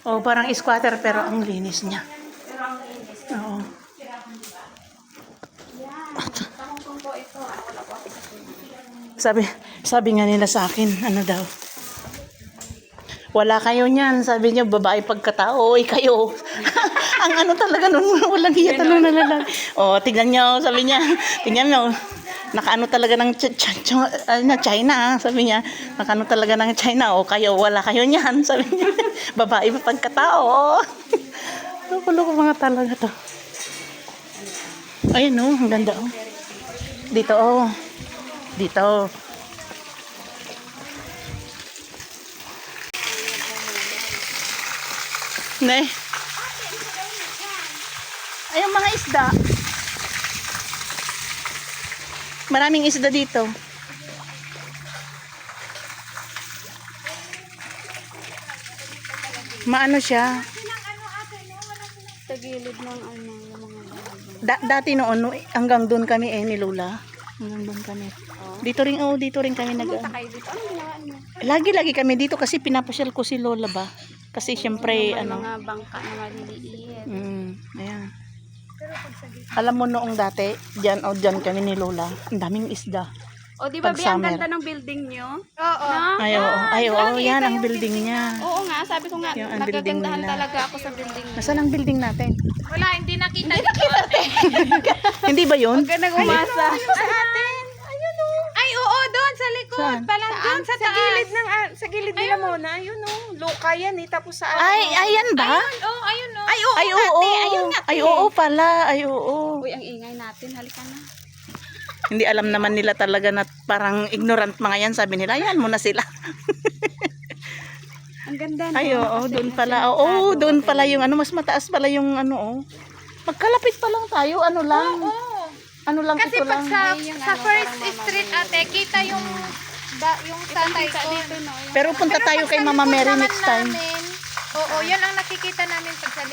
Oh, parang squatter pero ang linis niya. Pero ang linis. Oo. Tamang po ito. Wala po ate kasi. Sabi nga nila sa akin, ano daw? Wala kayo niyan. Sabi niya, babae pagkatao. Oy, kayo. Ang ano talaga nun, walang hiya talaga na lalaki. Oh, tignan niyo, sabi niya. Tignan niyo. Nakaano talaga ng China, sabi niya. Nakaano talaga ng China. O kayo, wala kayo niyan, sabi niya. Babae pagkatao. Ano ko mga talaga to. Ayun oh, ang ganda oh. Dito oh. Dito. Ne. Ayun mga isda. Maraming isda dito. Maano siya? Sa gilid ng ano, yung mga Dati noon, hanggang doon kami ni Lola. Hanggang doon kami. Dito rin kami Pumunta kayo dito. Anong ginawa niyo? Lagi kami dito kasi pinapasyal ko si Lola ba. Kasi syempre, May ano. mga bangka na maliliit. Ayan. Alam mo noong dati, dyan kami ni Lola. Ang daming isda. O, di ba, Pag Bi, ang summer. ganda ng building niyo? Oo. Na? Ay, oo, yan ang building niya. Oo nga, sabi ko nga, Yung ang building nagagandahan nila. talaga ako sa building niyo. Nasaan ang building natin? Wala, hindi nakita dito. Hindi ba yun? Huwag ka nang umasa. Sa atin. Ayun o. Ay, oo, doon sa likod. Saan? Pala doon sa taas. Gilid ng sa gilid nila muna, ayun oh, luka yan eh, tapos sa Ay, ayan ba? Oh, ayun o. Ay, oo. Ay, oo pala. Ay, oo. Uy, ang ingay natin. Halika na. Hindi alam naman nila talaga na parang ignorant mga yan. Sabi nila, ayan mo na sila. Ang ganda no? Ay, oo, Kasi doon nga pala. sinasado Oo, doon ko pala kayo. yung ano, mas mataas pala yung ano, oh. Magkalapit pa lang tayo, ano lang. Oo. Ano lang Kasi ito pag lang. sa first street ate, kita yung yung tatay ko. Dito, no? Pero punta tayo kay Mama Mary Naman next time. namin, oo, yun ang nakikita namin pag sa likod.